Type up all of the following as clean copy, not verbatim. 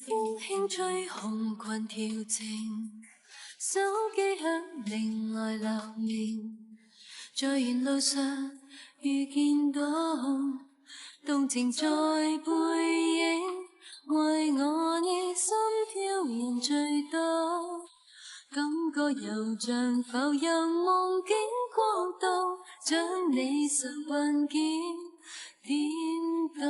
風輕吹紅裙調情，手機響鈴來留名，在沿路上遇見到動情在背影，為我你心跳人最多，感覺又像浮遊夢境國度，將你十運檢點到。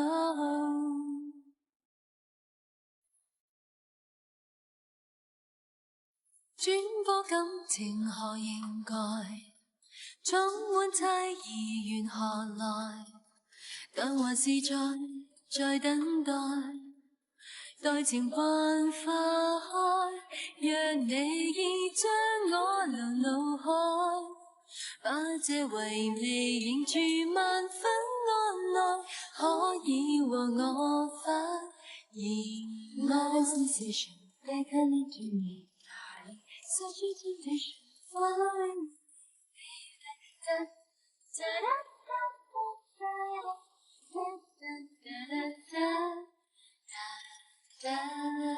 轉播感情何應該，充滿猜疑緣何來，但還是在等待，待情幻化開，若你已將我留腦海，把這遺味凝住萬分安耐，可以和我發現愛。Such a temptation, falling. Da-da-da-da-da-da-da-da-da.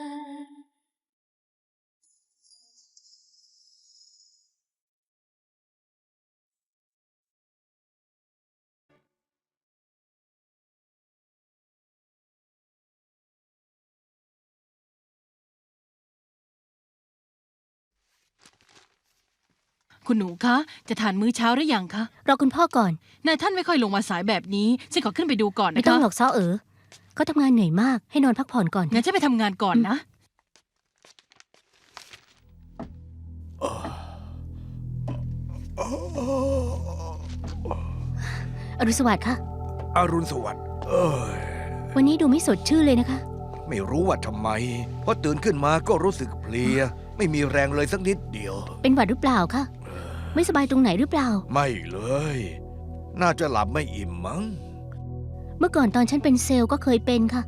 คุณหนูคะจะทานมื้อเช้าหรือยังคะรอคุณพ่อก่อนนายท่านไม่ค่อยลงมาสายแบบนี้ฉันขอขึ้นไปดูก่อนนะคะไม่ต้องหรอกซ้อเขาทำงานเหนื่อยมากให้นอนพักผ่อนก่อนงั้นฉันไปทำงานก่อนนะอรุณสวัสดิ์ค่ะอรุณสวัสดิ์วันนี้ดูไม่สดชื่นเลยนะคะ ไม่รู้ว่าทำไมพอตื่นขึ้นมาก็รู้สึกเพลียไม่มีแรงเลยสักนิดเดียวเป็นหวัดหรือเปล่าคะไม่สบายตรงไหนหรือเปล่าไม่เลยน่าจะหลับไม่อิ่มมั้งเมื่อก่อนตอนฉันเป็นเซลล์ก็เคยเป็นค่ะ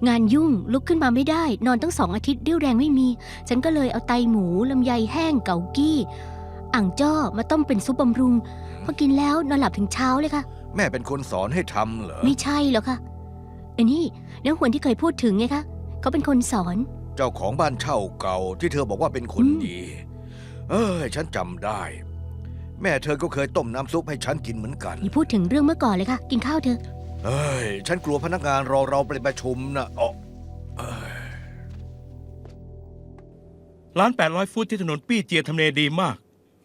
งานยุ่งลุกขึ้นมาไม่ได้นอนตั้ง2 อาทิตย์เรี่ยวแรงไม่มีฉันก็เลยเอาไตหมูลำไยแห้งเกากี้อ่างจ้อมาต้มเป็นซุปบำรุงพอกินแล้วนอนหลับถึงเช้าเลยค่ะแม่เป็นคนสอนให้ทำเหรอไม่ใช่หรอกค่ะนี่นักหวนที่เคยพูดถึงไงคะเขาเป็นคนสอนเจ้าของบ้านเช่าเก่าที่เธอบอกว่าเป็นคนดีฉันจำได้แม่เธอก็เคยต้มน้ำซุปให้ฉันกินเหมือนกันอย่าพูดถึงเรื่องเมื่อก่อนเลยค่ะกินข้าวเถอะฉันกลัวพนักงานรอเราไปประชุมนะร้าน800ฟุตที่ถนนปี้เจียทำเลดีมาก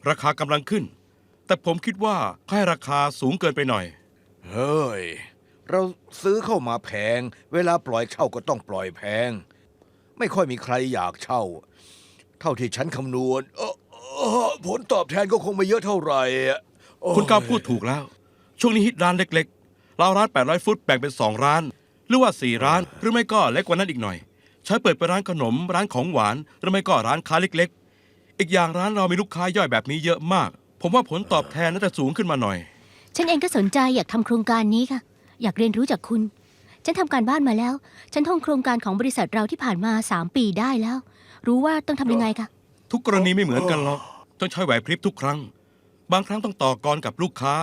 ราคากำลังขึ้นแต่ผมคิดว่าให้ราคาสูงเกินไปหน่อยเฮ้ยเราซื้อเข้ามาแพงเวลาปล่อยเช่าก็ต้องปล่อยแพงไม่ค่อยมีใครอยากเช่าเท่าที่ฉันคำนวณผลตอบแทนก็คงไม่เยอะเท่าไหร่คุณก้าวพูดถูกแล้วช่วงนี้ฮิตร้านเล็กๆเราร้าน800ฟุตแบ่งเป็น2ร้านหรือว่า4ร้านหรือไม่ก็เล็กกว่านั้นอีกหน่อยใช้เปิดเป็นร้านขนมร้านของหวานหรือไม่ก็ร้านค้าเล็กๆอีกอย่างร้านเรามีลูกค้าย่อยแบบนี้เยอะมากผมว่าผลตอบแทนน่าจะสูงขึ้นมาหน่อยฉันเองก็สนใจอยากทำโครงการนี้ค่ะอยากเรียนรู้จากคุณฉันทำการบ้านมาแล้วฉันท่องโครงการของบริษัทเราที่ผ่านมา3 ปีได้แล้วรู้ว่าต้องทำยังไงคะทุกกรณีไม่เหมือนกันหรอกต้องใช้ไหวพริบทุกครั้งบางครั้งต้องต่อกรกับลูกค้า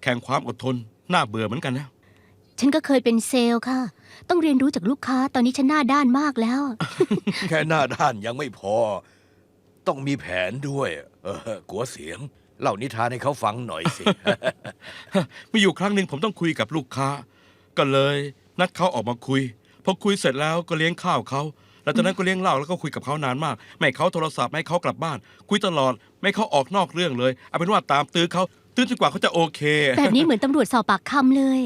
แข่งความอดทนน่าเบื่อเหมือนกันนะฉันก็เคยเป็นเซลล์ค่ะต้องเรียนรู้จากลูกค้าตอนนี้ฉันหน้าด้านมากแล้ว แค่หน้าด้านยังไม่พอต้องมีแผนด้วยกัวเสียงเล่านิทานให้เขาฟังหน่อยสิ มีอยู่ครั้งหนึ่งผมต้องคุยกับลูกค้าก็เลยนัดเขาออกมาคุยพอคุยเสร็จแล้วก็เลี้ยงข้าวเขาแล้วจากนั้นก็เลี้ยงเหล้าแล้วก็คุยกับเขานานมากไม่เขาโทรศัพท์ไม่เขากลับบ้านคุยตลอดไม่เขาออกนอกเรื่องเลยเอาเป็นว่าตามตื้อเขาตื้อจนกว่าเขาจะโอเคแบบนี้เหมือนตำรวจสอบปากคำเลย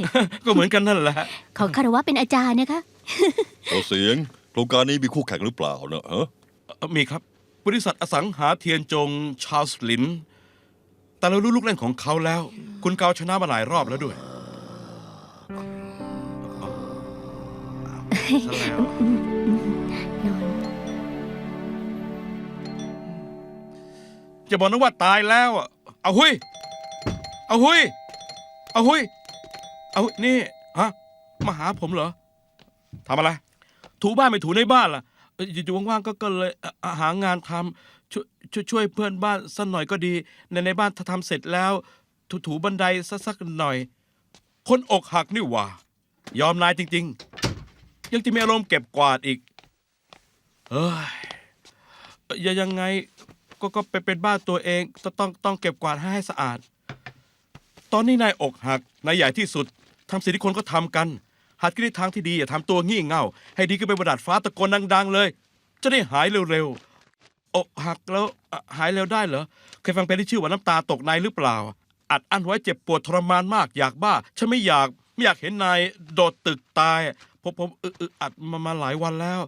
ก็เหมือนกันนั่นแหละขอคารวะเป็นอาจารย์นะคะตัวเสียงโครงการนี้มีคู่แข่งหรือเปล่าเนอะมีครับบริษัทอสังหาเทียนจงชาร์ลส์ลินแต่เรารู้ลูกเล่นของเขาแล้วคุณเกาชนะมาหลายรอบแล้วด้วยจะบอกนะว่าตายแล้วเอาหุยเอาหุยเอาหุยเอานี่ฮะมาหาผมเหรอทำอะไรถูบ้านไม่ถูในบ้านล่ะอยู่ว่างๆก็เลยหางานทำช่วยเพื่อนบ้านสักหน่อยก็ดีในบ้านถ้าทำเสร็จแล้วถูบันไดสักหน่อยคนอกหักนี่หว่ายอมนายจริงๆยังจะมีอารมณ์เก็บกวาดอีก เอ้ยยังไงก็เป็นบ้านตัวเองต้องเก็บกวาดให้สะอาด ตอนนี้นายอกหักนายใหญ่ที่สุดทำสิ่งที่คนก็ทำกันหัดคิดในทางที่ดีอย่าทำตัวงี่เง่าให้ดีขึ้นไปบนดาดฟ้าตะโกนดังๆเลย จะได้หายเร็วๆอกหักแล้วหายเร็วได้เหรอเคยฟังเพลงที่ชื่อว่าน้ำตาตกในหรือเปล่าอัดอั้นไว้เจ็บปวดทรมานมากอยากบ้าฉันไม่อยากเห็นนายโดดตึกตายผมอัดมาหลายวันแล้ว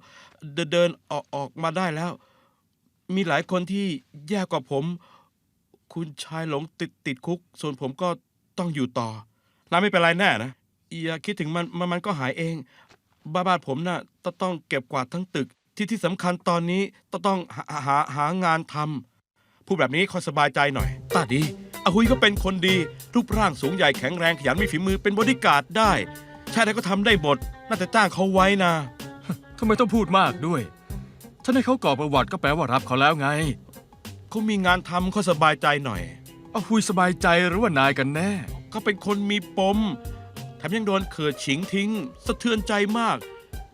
เดินออกมาได้แล้ว มีหลายคนที่แย่กว่าผม คุณชายหลงติดคุก ส่วนผมก็ต้องอยู่ต่อนายไม่เป็นไรแน่นะอย่าคิดถึงมันก็หายเองบ้านผมน่ะต้องเก็บกวาดทั้งตึกที่สำคัญตอนนี้ต้องหางานทำพูดแบบนี้ค่อยสบายใจหน่อยตาดีอาหุยก็เป็นคนดีรูปร่างสูงใหญ่แข็งแรงขยันมีฝีมือเป็นบอดี้การ์ดได้ชายใดก็ทำได้หมดน่าจะจ้างเขาไว้นะ ทำไมต้องพูดมากด้วยถ้าให้เขาก่อประวัติก็แปลว่ารับเขาแล้วไง เขามีงานทำเขาสบายใจหน่อย เอาคุยสบายใจหรือว่านายกันแน่ ก็เป็นคนมีปมแถมยังโดนเขิดฉิงทิ้งสะเทือนใจมาก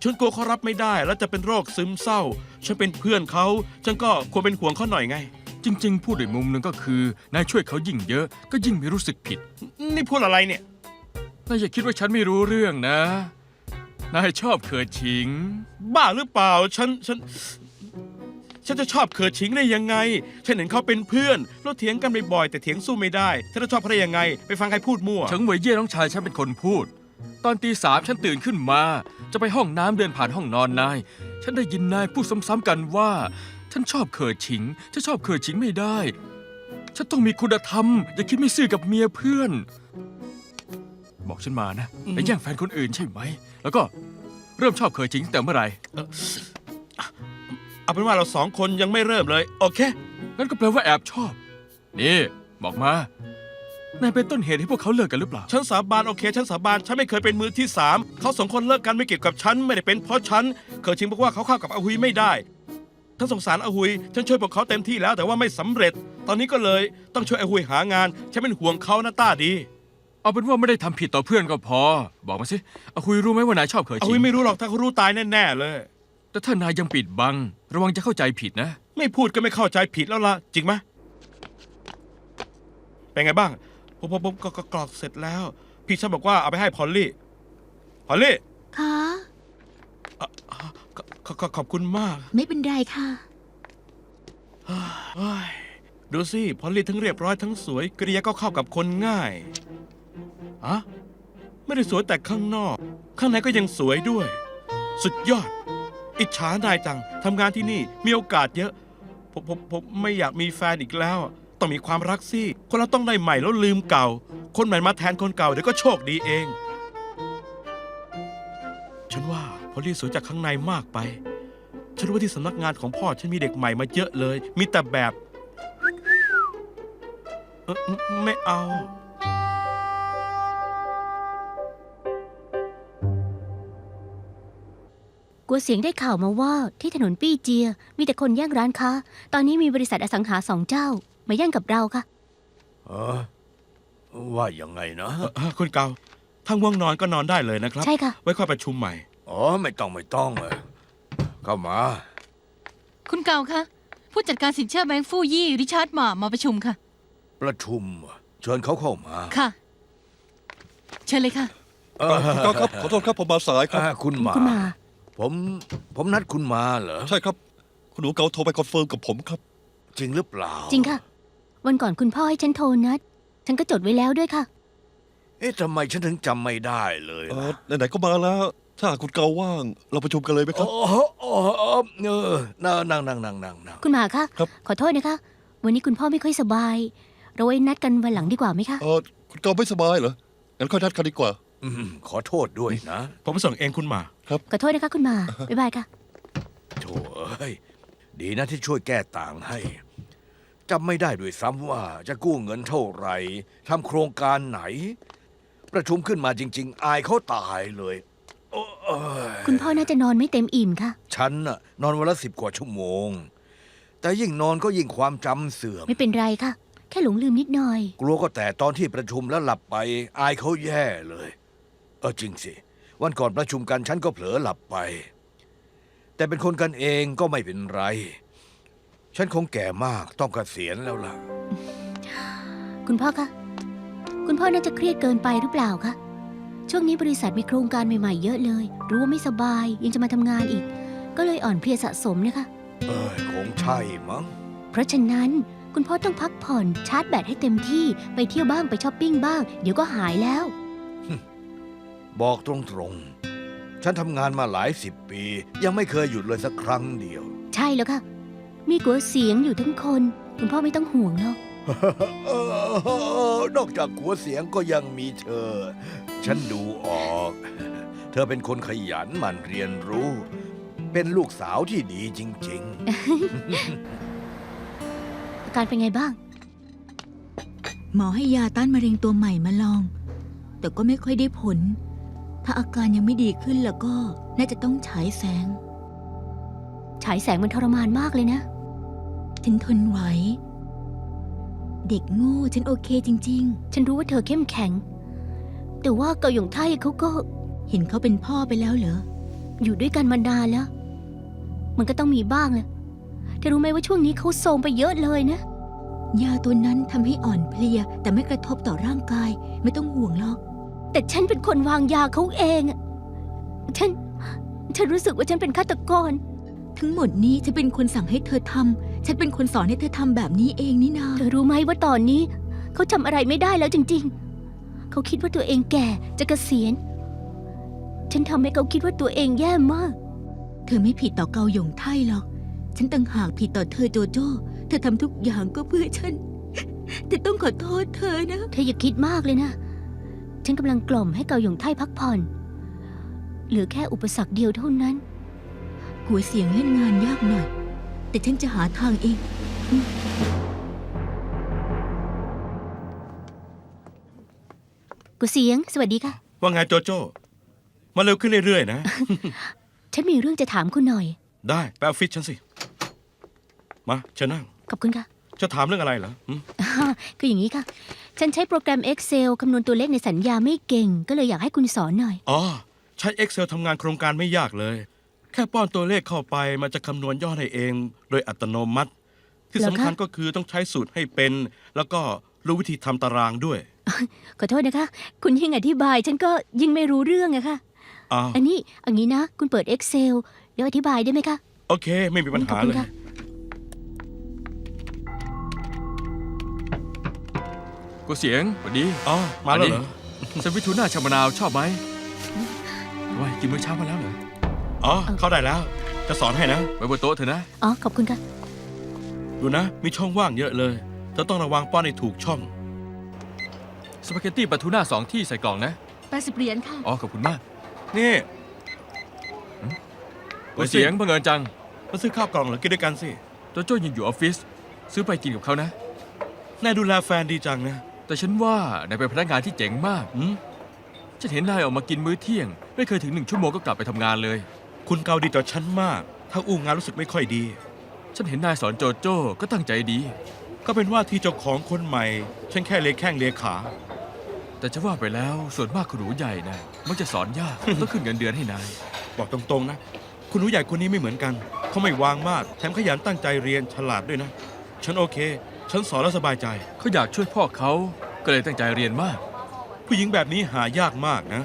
ฉันกลัวเขารับไม่ได้แล้วจะเป็นโรคซึมเศร้าฉันเป็นเพื่อนเขาฉันก็ควรเป็นห่วงเขาหน่อยไง จริงๆ พูดอีกมุมหนึ่งก็คือนายช่วยเขายิ่งเยอะก็ยิ่งไม่รู้สึกผิด นี่พูดอะไรเนี่ย นายอย่าคิดว่าฉันไม่รู้เรื่องนะ นายชอบเขิดฉิง บ้าหรือเปล่าฉันจะชอบเขิดฉิงได้ยังไงฉันเห็นเขาเป็นเพื่อนเราเถียงกันบ่อยๆแต่เถียงสู้ไม่ได้ฉันจะชอบเขาได้ยังไงไปฟังใครพูดมั่ว เฉิงเหวยเย่น้องชายฉันเป็นคนพูด ตอนตี 3ฉันตื่นขึ้นมา จะไปห้องน้ำเดินผ่านห้องนอนนาย ฉันได้ยินนายพูดซ้ำๆกันว่า ฉันชอบเขิดฉิงฉันชอบเขิดฉิงไม่ได้ ฉันต้องมีคุณธรรม อย่าคิดไม่ซื่อกับเมียเพื่อน บอกฉันมานะไปแย่งแฟนคนอื่นใช่ไหม แล้วก็เริ่มชอบเขิดฉิงตั้งแต่เมื่อไหร่ เอาเป็นว่าเราสองคนยังไม่เริ่มเลยโอเค งั้นก็แปลว่าแอบชอบ นี่บอกมา นายเป็นต้นเหตุให้พวกเขาเลิกกันหรือเปล่า ฉันสาบานโอเคฉันสาบานฉันไม่เคยเป็นมือที่สามเขาสองคนเลิกกันไม่เกี่ยวกับฉันไม่ได้เป็นเพราะฉันเคยชิงบอกว่าเขาเข้ากับอาหุยไม่ได้ฉันสงสารอาหุยฉันช่วยพวกเขาเต็มที่แล้วแต่ว่าไม่สำเร็จ ตอนนี้ก็เลยต้องช่วยอาหุยหางานฉันเป็นห่วงเขานะต้าดี เอาเป็นว่าไม่ได้ทำผิดต่อเพื่อนก็พอ บอกมาสิเอาคุยรู้ไหมว่านายชอบเขิด อา ฉิ หุย ง ไม่รู้หรอกถ้าเขารู้ตายแน่ๆเลย แต่ถ้านายยังปิดบัง ระวังจะเข้าใจผิดนะ ไม่พูดก็ไม่เข้าใจผิดแล้วล่ะจริงไหมเป็นไงบ้างผมก็กรอกเสร็จแล้ว พี่ฉันบอกว่าเอาไปให้พอลลี่ คะ ขอบคุณมาก ไม่เป็นไรค่ะ เฮ้ยดูสิพอลลี่ทั้งเรียบร้อยทั้งสวยกริยาก็เข้ากับคนง่ายอะไม่ได้สวยแต่ข้างนอก ข้างในก็ยังสวยด้วย สุดยอด อิจฉานายจังทำงานที่นี่มีโอกาสเยอะผมไม่อยากมีแฟนอีกแล้ว ต้องมีความรักสิคนเราต้องได้ใหม่แล้วลืมเก่า คนใหม่มาแทนคนเก่าเดี๋ยวก็โชคดีเอง ฉันว่าพอลลี่สวยจากข้างในมากไป ฉันรู้ว่าที่สำนักงานของพ่อฉันมีเด็กใหม่มาเยอะเลย มีแต่แบบไม่เอา กลัวเสียงได้ข่าวมาว่าที่ถนนปี้เจียมีแต่คนแย่งร้านค้า ตอนนี้มีบริษัทอสังหา2 เจ้ามาแย่งกับเราค่ะ เออว่ายังไงนะ คุณเกาถ้าง่วงนอนก็นอนได้เลยนะครับ ใช่ค่ะ ไว้ค่อยประชุมใหม่ อ๋อไม่ต้องเลยเข้ามา คุณเกาคะผู้จัดการสินเชื่อแบงค์ฟู่ยี่ริชาร์ดหมาประชุมค่ะ ประชุมเชิญเขาเข้ามา ค่ะ เชิญเลยค่ะ คุณก้าวครับ ขอโทษครับผมมาสายครับ คุณหมา คุณหมา ผมนัดคุณมาเหรอ ใช่ครับ คุณหนูเกาโทรไปคอนเฟิร์มกับผมครับ จริงหรือเปล่า จริงค่ะ วันก่อนคุณพ่อให้ฉันโทรนัด ฉันก็จดไว้แล้วด้วยค่ะ เอ๊ะทำไมฉันถึงจำไม่ได้เลยล่ะ ไหนๆก็มาแล้ว ถ้าหากคุณเกาว่าง เราประชุมกันเลยไหมครับ นั่ง คุณหมาคะ ครับ ขอโทษนะคะ วันนี้คุณพ่อไม่ค่อยสบาย เราไว้นัดกันวันหลังดีกว่าไหมคะ คุณเกาไม่สบายเหรอ งั้นค่อยนัดกันดีกว่า ขอโทษด้วยนะ ผมไปส่งเองคุณหมา ขอโทษนะคะคุณหมา บ๊ายบายค่ะ โถ่เอ้ยดีนะที่ช่วยแก้ต่างให้จำไม่ได้ด้วยซ้ำว่าจะกู้เงินเท่าไหร่ทำโครงการไหน ประชุมขึ้นมาจริง ๆ อายเขาตายเลยโอ้ย คุณพ่อน่าจะนอนไม่เต็มอิ่มค่ะ ฉันน่ะนอนวันละ10 กว่าชั่วโมง แต่ยิ่งนอนก็ยิ่งความจำเสื่อม ไม่เป็นไรค่ะ แค่หลงลืมนิดหน่อย กลัวก็แต่ตอนที่ประชุมแล้วหลับไป อายเขาแย่เลย จริงสิ วันก่อนประชุมกันฉันก็เผลอหลับไป แต่เป็นคนกันเองก็ไม่เป็นไร ฉันคงแก่มากต้องเกษียณแล้วล่ะ คุณพ่อคะ คุณพ่อน่าจะเครียดเกินไปหรือเปล่าคะ ช่วงนี้บริษัทมีโครงการใหม่ๆเยอะเลย รู้ว่าไม่สบายยังจะมาทำงานอีก ก็เลยอ่อนเพลียสะสมนะคะ คงใช่มั้ง เพราะฉะนั้นคุณพ่อต้องพักผ่อนชาร์จแบตให้เต็มที่ไปเที่ยวบ้างไปช้อปปิ้งบ้าง เดี๋ยวก็หายแล้ว บอกตรงๆ ฉันทำงานมาหลายสิบปี ยังไม่เคยหยุดเลยสักครั้งเดียว ใช่แล้วค่ะ มีกัวเสียงอยู่ทั้งคน คุณพ่อไม่ต้องห่วงหรอก นอกจากหัวเสียงก็ยังมีเธอ ฉันดูออก เธอเป็นคนขยันหมั่นเรียนรู้ เป็นลูกสาวที่ดีจริง อาการเป็นไงบ้าง หมอให้ยาต้านมะเร็งตัวใหม่มาลอง แต่ก็ไม่ค่อยได้ผล ถ้าอาการยังไม่ดีขึ้นแล้วก็น่าจะต้องฉายแสง ฉายแสงมันทรมานมากเลยนะ ฉันทนไหว เด็กโง่ฉันโอเคจริง ฉันรู้ว่าเธอเข้มแข็ง แต่ว่าเกาหยงไทเขาก็ ๆ เห็นเขาเป็นพ่อไปแล้วเหรอ อยู่ด้วยกันมานานแล้ว มันก็ต้องมีบ้างแหละเธอรู้ไหมว่าช่วงนี้เขาโทรมไปเยอะเลยนะ ยาตัวนั้นทำให้อ่อนเพลีย แต่ไม่กระทบต่อร่างกาย ไม่ต้องห่วงหรอก แต่ฉันเป็นคนวางยาเขาเองอะฉันรู้สึกว่าฉันเป็นฆาตกร ทั้งหมดนี้ฉันเป็นคนสั่งให้เธอทำฉันเป็นคนสอนให้เธอทำแบบนี้เองนี่นา เธอรู้ไหมว่าตอนนี้ เขาทำอะไรไม่ได้แล้วจริงๆ เขาคิดว่าตัวเองแก่จะเกษียณ ฉันทำให้เขาคิดว่าตัวเองแย่มาก เธอไม่ผิดต่อเกาหยงไทหรอก ฉันต่างหากผิดต่อเธอโจโจ้ เธอทำทุกอย่างก็เพื่อฉัน แต่ต้องขอโทษเธอนะ เธออย่าคิดมากเลยนะ ฉันกำลังกล่อมให้เกาหยงไทพักผ่อน เหลือแค่อุปสรรคเดียวเท่านั้น หัวเสียงเล่นงานยากหน่อย แต่ฉันจะหาทางเอง กุเสียง สวัสดีค่ะ ว่าไงโจโจ้มาเร็วขึ้นเรื่อยๆนะ ฉันมีเรื่องจะถามคุณหน่อย ได้ไปเอาฟิตฉันสิ มาเชิญนั่ง ขอบคุณค่ะ จะถามเรื่องอะไรเหรอหืม คืออย่างนี้ค่ะ ฉันใช้โปรแกรม Excel คำนวณตัวเลขในสัญญาไม่เก่ง ก็เลยอยากให้คุณสอนหน่อย อ๋อ ใช้ Excel ทำงานโครงการไม่ยากเลย แค่ป้อนตัวเลขเข้าไปมันจะคำนวณยอดให้เอง โดยอัตโนมัติ ที่ เหรอ สำคัญ คะ ก็คือต้องใช้สูตรให้เป็น แล้วก็รู้วิธีทำตารางด้วย ขอโทษนะคะ คุณยิ่งอธิบายฉันก็ยิ่งไม่รู้เรื่องอะค่ะ อ้าว อันนี้นะ คุณเปิด Excel แล้วอธิบายได้ไหมคะ โอเค ไม่มีปัญหา ขอบคุ เล ณ ย ค่ะ กัวเสียงสวัสดี อ๋อ มาแล้วเหรอ แซนด์วิชทูน่าชามะนาวชอบไหมว้ายกินมื้อเช้ามาแล้วเหรอ อ๋อ เข้าได้แล้ว จะสอนให้นะ ไว้บนโต๊ะเถอะนะ อ๋อ ขอบคุณค่ะ ดูนะ มีช่องว่างเยอะเลยเธอต้องระวังป้อนให้ถูกช่อง สปาเกตตี้ปลาทูน่า2 ที่ใส่กล่องนะ 80 เหรียญค่ะ อ๋อ ขอบคุณมาก นี่ กัวเสียงบังเอิญจัง มาซื้อข้าวกล่องเหรือกินด้วยกันสิ โจโจ้ยังอยู่ออฟฟิศ ซื้อไปกินกับเขานะ นายดูแลแฟนดีจังนะ แต่ฉันว่านายเป็นพนักงานที่เจ๋งมาก หืม ฉันเห็นนายออกมากินมื้อเที่ยง ไม่เคยถึง1 ชั่วโมงก็กลับไปทำงานเลย คุณเกาดีต่อฉันมาก ถ้าอู้งานรู้สึกไม่ค่อยดี ฉันเห็นนายสอนโจโจ้ก็ตั้งใจดี ก็เป็นว่าที่เจ้าของคนใหม่ ฉันแค่เลแข้งเลขา แต่จะว่าไปแล้วส่วนมากคุณหนูใหญ่นะมักจะสอนยาก ต้องขึ้นเงินเดือนให้นาย บอกตรงๆนะ คุณหนูใหญ่คนนี้ไม่เหมือนกัน เขาไม่วางมาก แถมขยันตั้งใจเรียนฉลาดด้วยนะ ฉันโอเค ฉันสอนแล้วสบายใจ เขาอยากช่วยพ่อเขาก็เลยตั้งใจเรียนมาก ผู้หญิงแบบนี้หายากมากนะ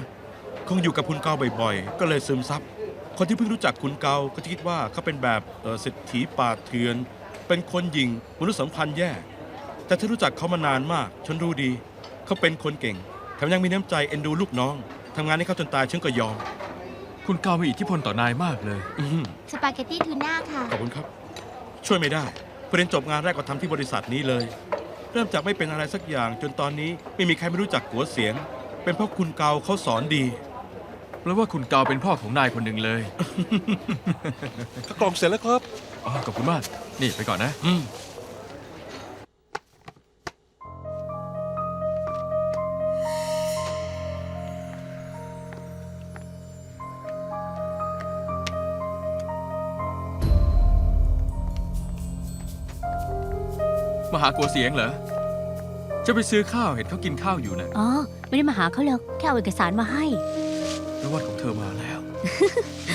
คงอยู่กับคุณเกาบ่อยๆ ก็เลยซึมซับ คนที่เพิ่งรู้จักคุณเกาก็จะคิดว่าเขาเป็นแบบเศรษฐีป่าเถื่อน เป็นคนหญิงมนุษยสัมพันธ์แย่ แต่ถ้ารู้จักเขามานานมาก ฉันรู้ดี เขาเป็นคนเก่ง แถมยังมีน้ำใจเอ็นดูลูกน้อง ทำงานให้เขาจนตายฉันก็ยอม คุณเกามีอิทธิพลต่อนายมากเลย อื้อหือ สปาเกตตี้ทูน่าค่ะ ขอบคุณครับ ช่วยไม่ได้เรียนจบงานแรกก็ทำที่บริษัทนี้เลย เริ่มจากไม่เป็นอะไรสักอย่าง จนตอนนี้ไม่มีใครไม่รู้จักกัวเสียง เป็นเพราะคุณเกาเขาสอนดี แปลว่าคุณเกาเป็นพ่อของนายคนหนึ่งเลย กล่องเสร็จแล้วครับ อ๋อขอบคุณมาก นี่ไปก่อนนะ อืม มาหากัวเสียงเหรอ จะไปซื้อข้าวเห็นเขากินข้าวอยู่นะ อ๋อ ไม่ได้มาหาเขาหรอก แค่เอาเอกสารมาให้ รางวัลของเธอมาแล้ว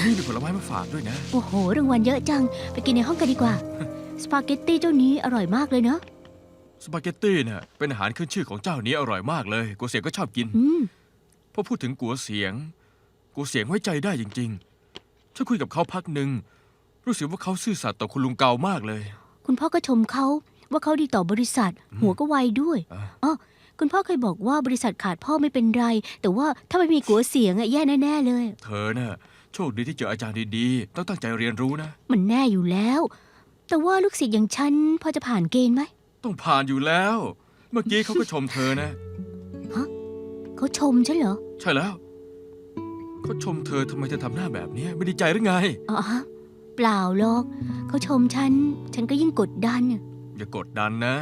นี่มีผลไม้มาฝากด้วยนะ โอ้โห รางวัลเยอะจัง ไปกินในห้องกันดีกว่า สปาเกตตี้เจ้านี้อร่อยมากเลยเนาะ สปาเกตตี้เนี่ยเป็นอาหารขึ้นชื่อของเจ้านี้อร่อยมากเลยกัวเสียงก็ชอบกิน อืม พอพูดถึงกัวเสียงไว้ใจได้จริงๆฉันคุยกับเขาพักหนึ่งรู้สึกว่าเขาซื่อสัตย์ต่อคุณลุงเกามากเลย คุณพ่อก็ชมเขาว่าเขาดีต่อบริษัท หัวก็ไวด้วย อ่ะ อ๋อคุณพ่อเคยบอกว่าบริษัทขาดพ่อไม่เป็นไร แต่ว่าถ้าไม่มีกัวเสียงอะแย่แน่ๆเลย เธอน่ะโชคดีที่เจออาจารย์ดีๆต้องตั้งใจเรียนรู้นะ มันแน่อยู่แล้ว แต่ว่าลูกศิษย์อย่างฉันพอจะผ่านเกณฑ์ไหม ต้องผ่านอยู่แล้ว เมื่อกี้เขาก็ชมเธอนะ เขาชมฉันเหรอ ใช่แล้วเขาชมเธอทำไมเธอทำหน้าแบบนี้ไม่ดีใจหรือไง อ๋อฮะเปล่าหรอกเขาชมฉันก็ยิ่งกดดัน อย่ากดดันนะ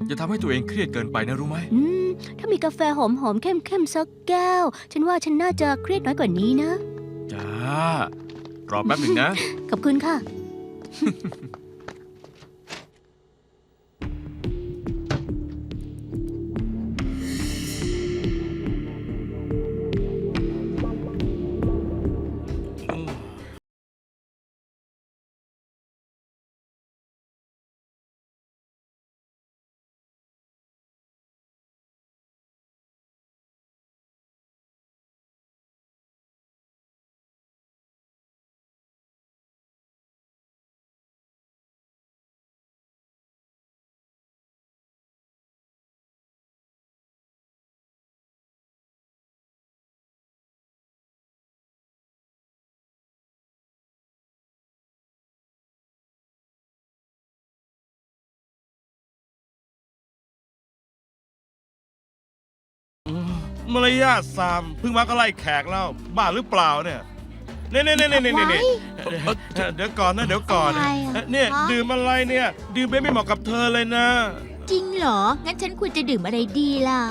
อย่าทำให้ตัวเองเครียดเกินไปนะรู้ไหม อืมถ้ามีกาแฟหอมๆเข้มๆสักแก้ว ฉันว่าฉันน่าจะเครียดน้อยกว่านี้นะ จ้ารอแป๊บหนึ่งนะ ขอบคุณค่ะ มารยาทซามเพิ่งมาก็ไล่แขกแล้วบ้าหรือเปล่าเนี่ยเนี่ยเดี๋ยวก่อนนะเดี๋ยวก่อน อะไรอ่ะ เนี่ย ฮะ ดื่มอะไรเนี่ยดื่มไม่เหมาะกับเธอเลยนะ จริงเหรอ งั้นฉันควรจะดื่มอะไรดีล่ะ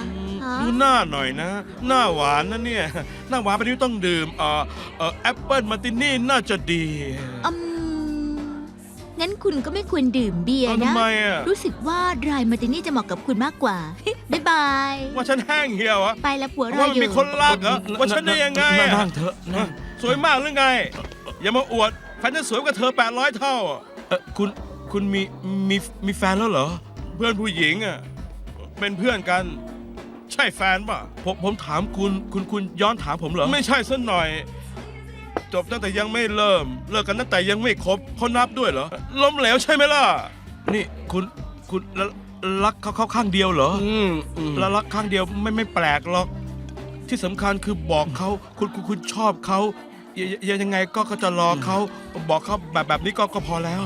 ฮะ ดูหน้าหน่อยนะ หน้าหวานนะเนี่ยหน้าหวานไปนี้ต้องดื่มแอปเปิลมาร์ตินี่น่าจะดี อืมงั้นคุณก็ไม่ควรดื่มเบียร์ เอา นะ ทำไมอ่ะ รู้สึกว่าดรายมาร์ตินี่จะเหมาะกับคุณมากกว่า บ๊ายบาย ว่าฉันแห้งเหี่ยวอะ ไปละผัวรอ ว่ามัน อยู่ มีคนรักเหรอว่าฉันได้ยังไงอะ นั่งเถอะนั่ง สวยมากหรือไง อย่ามาอวดแฟนฉันสวยกว่าเธอ800 เท่าอะคุณมีแฟนแล้วเหรอ เพื่อนผู้หญิงอ่ะเป็นเพื่อนกัน ใช่แฟนป่ะผมถามคุณย้อนถามผมเหรอ ไม่ใช่สักหน่อย จบตั้งแต่ยังไม่เริ่ม เลิกกันตั้งแต่ยังไม่คบเขานับด้วยเหรอ ล้มเหลวใช่ไหมล่ะ นี่คุณรักเขาข้างเดียวเหรอแล้วรักข้างเดียวไม่แปลกหรอก ที่สำคัญคือบอกเขาคุณชอบเขายังไงก็จะรอเขาบอกเขาแบบนี้ก็พอแล้ว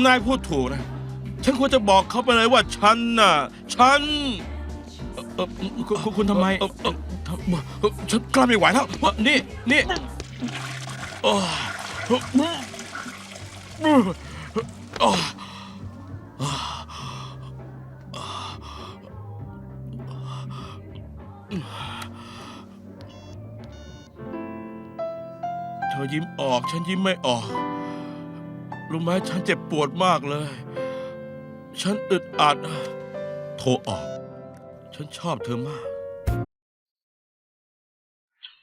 นายพูดถูกนะ ฉันควรจะบอกเขาไปเลยว่าฉันคุณทำไมฉันกล้าไม่ไหวแล้วนี่โอ้เธอยิ้มออกฉันยิ้มไม่ออกรู้ไหมฉันเจ็บปวดมากเลย ฉันอึดอัดโทรออก ฉันชอบเธอมาก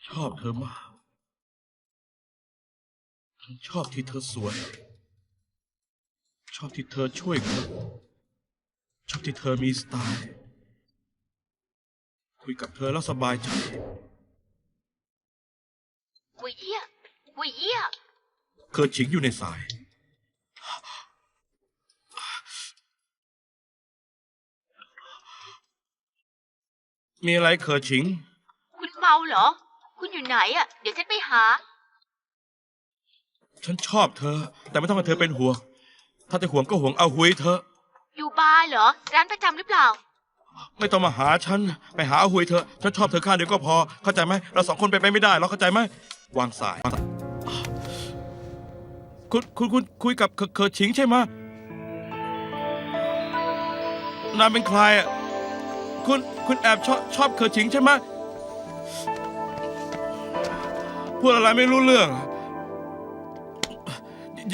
ชอบเธอมาก ฉันชอบที่เธอสวย ชอบที่เธอช่วยคน ชอบที่เธอมีสไตล์ คุยกับเธอแล้วสบายใจ วุ้ยเยี่ยวุ้ยเยี่ย เกิดฉิงอยู่ในสาย มีอะไรเขิดฉิง คุณเมาเหรอ คุณอยู่ไหนอ่ะ เดี๋ยวฉันไปหา ฉันชอบเธอ แต่ไม่ต้องให้เธอเป็นห่วง ถ้าจะห่วงก็ห่วงเอาหุยเธอะ อยู่บาร์เหรอ ร้านประจำหรือเปล่า ไม่ต้องมาหาฉัน ไปหาเอาหุยเธอะฉันชอบเธอข้างเดียวก็พอ เข้าใจไหม เราสองคนไปไม่ได้เราเข้าใจไหม วางสาย คุณคุยกับเขิดฉิงใช่ไหมนายเป็นใครอ่ะ คุณแอบชอบเขิดฉิงใช่ไหมพูดอะไรไม่รู้เรื่อง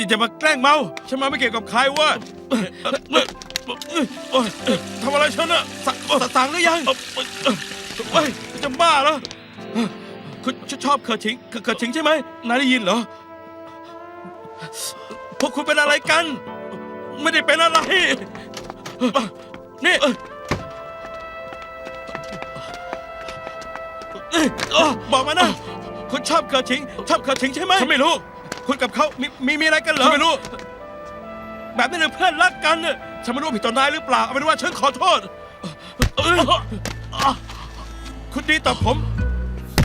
อย่ามาแกล้งเมา ฉันมาไม่เกี่ยวกับใครเว่าทำอะไรฉันอะสั่งหรือยังเฮ้ยจะบ้าเหรอ คุณชอบเคอชิงเคอชิงใช่ไหมนายได้ยินเหรอ พวกคุณเป็นอะไรกัน ไม่ได้เป็นอะไร นี่บอกมานะ คุณชอบเคอชิงใช่ไหมฉันไม่รู้ คุณกับเขามีอะไรกันเหรอฉันไม่รู้ แบบนี้เลยเพื่อนรักกันเนี่ยฉันไม่รู้ผิดต่อนายหรือเปล่าเอาเป็นว่าฉันขอโทษ คุณดีต่อผม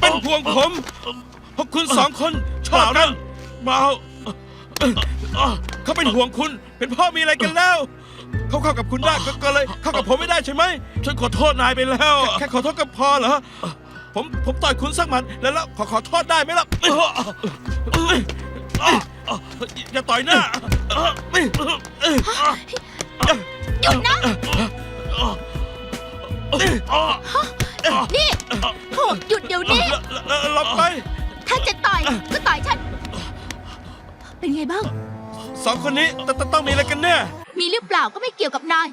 เป็นห่วงผมเพราะคุณสองคนชอบกันเมาเขาเป็นห่วงคุณ เป็นพ่อมีอะไรกันแล้ว เขาเข้ากับคุณได้ก็เลยเข้ากับผมไม่ได้ใช่ไหม ฉันขอโทษนายไปแล้ว แค่ขอโทษก็พอเหรอ ผมต่อยคุณสักหมัดแล้วขอโทษได้ไหมล่ะ อย่าต่อยหน้า หยุดนะ นี่โหหยุดเดี๋ยวนี้ หลบไป ถ้าจะต่อยก็ต่อยฉัน เป็นไงบ้าง สองคนนี้ต้องมีอะไรกันแน่ มีหรือเปล่าก็ไม่เกี่ยวกับนาย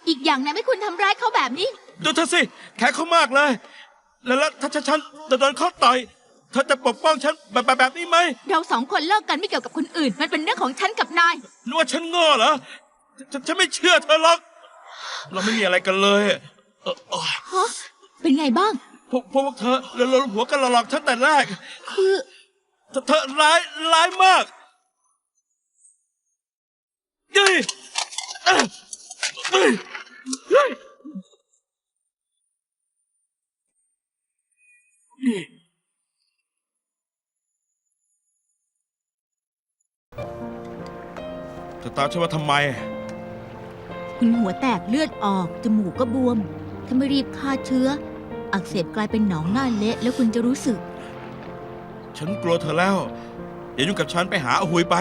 อีกอย่างนายไม่ควรทำร้ายเขาแบบนี้ ดูเธอสิแขกเขามากเลย แล้วถ้าฉันโดนเขาต่อยเธอจะปกป้องฉันแบบนี้ไหม เราสองคนเลิกกันไม่เกี่ยวกับคนอื่น มันเป็นเรื่องของฉันกับนาย นึกว่าฉันโง่เหรอฉันไม่เชื่อเธอหรอก เราไม่มีอะไรกันเลย ฮะ เป็นไงบ้าง พวกเธอเราหัวกันหลอกฉันแต่แรก คือ เธอร้ายมากเฮ้ยเธอตามฉันว่าทำไม คุณหัวแตกเลือดออก จมูกก็บวม ถ้าไม่รีบฆ่าเชื้อ อักเสบกลายเป็นหนองหน้าเละแล้วคุณจะรู้สึก ฉันกลัวเธอแล้ว อย่ายุ่งกับฉันไปหาอาหุยไป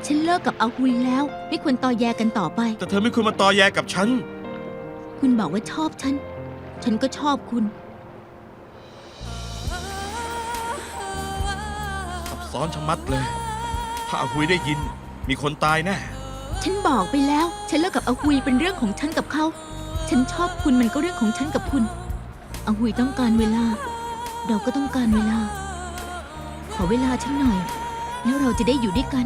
ฉันเลิกกับอาหุยแล้ว ไม่ควรตอแยกันต่อไป แต่เธอไม่ควรมาตอแยกับฉัน คุณบอกว่าชอบฉัน ฉันก็ชอบคุณ ซับซ้อนชะมัดเลย ถ้าอาหุยได้ยิน มีคนตายแน่ ฉันบอกไปแล้ว ฉันเลิกกับอาหุยเป็นเรื่องของฉันกับเขา ฉันชอบคุณมันก็เรื่องของฉันกับคุณอาหุยต้องการเวลา เราก็ต้องการเวลา ขอเวลาฉันหน่อย แล้วเราจะได้อยู่ด้วยกัน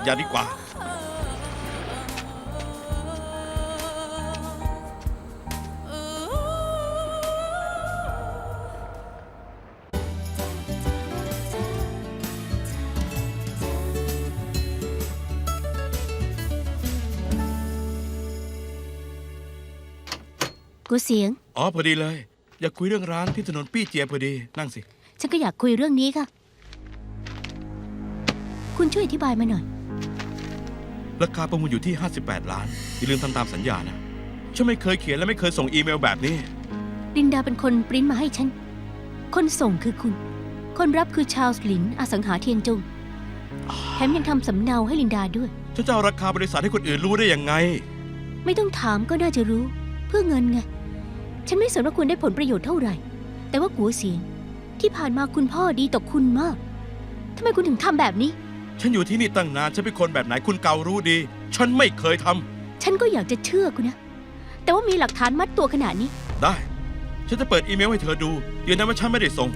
อย่าดีกว่า กูเสียง อ๋อพอดีเลย อยากคุยเรื่องร้านที่ถนนปี้เจียพอดี นั่งสิ ฉันก็อยากคุยเรื่องนี้ค่ะ คุณช่วยอธิบายมาหน่อย ราคาประมูลอยู่ที่ 58 ล้าน อย่าลืมทำตามสัญญานะ ฉันไม่เคยเขียนและไม่เคยส่งอีเมลแบบนี้ ลินดาเป็นคนปริ้นมาให้ฉัน คนส่งคือคุณ คนรับคือชาร์ลส์หลินอสังหาเทียนจง แถมยังทำสำเนาให้ลินดาด้วย ฉันจะเอาราคาบริษัทให้คนอื่นรู้ได้ยังไง ไม่ต้องถามก็น่าจะรู้ เพื่อเงินไง ฉันไม่สนว่าคุณได้ผลประโยชน์เท่าไหร่ แต่ว่ากัวเสียง ที่ผ่านมาคุณพ่อดีต่อคุณมากทำไมคุณถึงทำแบบนี้ ฉันอยู่ที่นี่ตั้งนาน ฉันเป็นคนแบบไหนคุณเการู้ดี ฉันไม่เคยทำ ฉันก็อยากจะเชื่อคุณนะ แต่ว่ามีหลักฐานมัดตัวขนาดนี้ ได้ ฉันจะเปิดอีเมลให้เธอดูยืนยันว่าฉันไม่ได้ส่ง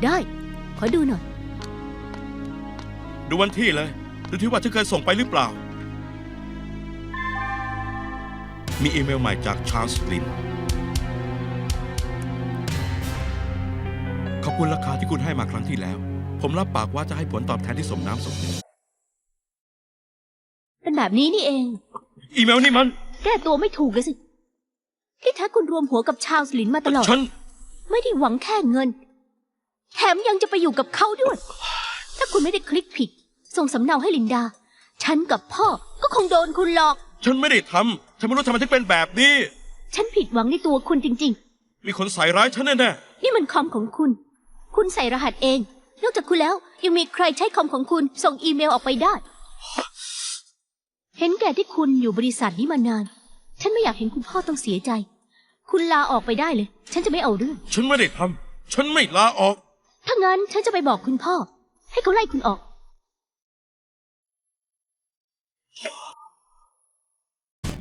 ได้ ขอดูหน่อย ดูวันที่เลย ดูที่ว่าฉันเคยส่งไปหรือเปล่า มีอีเมลใหม่จากชาร์ลส์ลิน ขอบคุณราคาที่คุณให้มาครั้งที่แล้ว ผมรับปากว่าจะให้ผลตอบแทนที่สมน้ำสมเนื้อ เป็นแบบนี้นี่เอง อีเมลนี่มัน แก้ตัวไม่ถูกเลยสิ ที่แท้คุณรวมหัวกับชาร์ลส์หลินมาตลอด ฉัน ไม่ได้หวังแค่เงิน แถมยังจะไปอยู่กับเขาด้วย ถ้าคุณไม่ได้คลิกผิด ส่งสำเนาให้ลินดา ฉันกับพ่อก็คงโดนคุณหลอก ฉันไม่ได้ทำ ฉันไม่รู้ทำไมถึงเป็นแบบนี้ ฉันผิดหวังในตัวคุณจริง มีคนใส่ร้ายฉันแน่ ๆ นี่มันคอมของคุณ คุณใส่รหัสเอง นอกจากคุณแล้วยังมีใครใช้คอมของคุณส่งอีเมลออกไปได้ เห็นแก่ที่คุณอยู่บริษัทนี้มานาน ฉันไม่อยากเห็นคุณพ่อต้องเสียใจ คุณลาออกไปได้เลย ฉันจะไม่เอาเรื่อง ๆ ฉันไม่ได้ทำ ฉันไม่ลาออก ถ้างั้นฉันจะไปบอกคุณพ่อ ให้เขาไล่คุณออก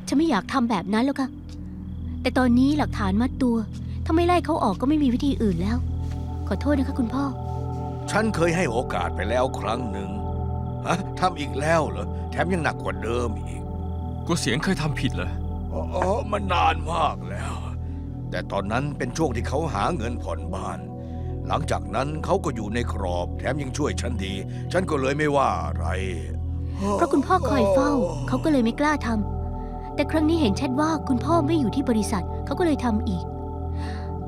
ฉันไม่อยากทำแบบนั้นแล้วค่ะ แต่ตอนนี้หลักฐานมัดตัว ถ้าไม่ไล่เขาออกก็ไม่มีวิธีอื่นแล้ว ขอโทษนะคะคุณพ่อ ฉันเคยให้โอกาสไปแล้วครั้งหนึ่งฮะทำอีกแล้วเหรอ แถมยังหนักกว่าเดิมอีก กัวเสียงเคยทำผิดเหรอ อ๋อมันนานมากแล้ว แต่ตอนนั้นเป็นช่วงที่เขาหาเงินผ่อนบ้าน หลังจากนั้นเขาก็อยู่ในกรอบ แถมยังช่วยฉันดี ฉันก็เลยไม่ว่าอะไร เพราะคุณพ่อคอยเฝ้า เขาก็เลยไม่กล้าทำแต่ครั้งนี้เห็นชัดว่าคุณพ่อไม่อยู่ที่บริษัท เขาก็เลยทำอีก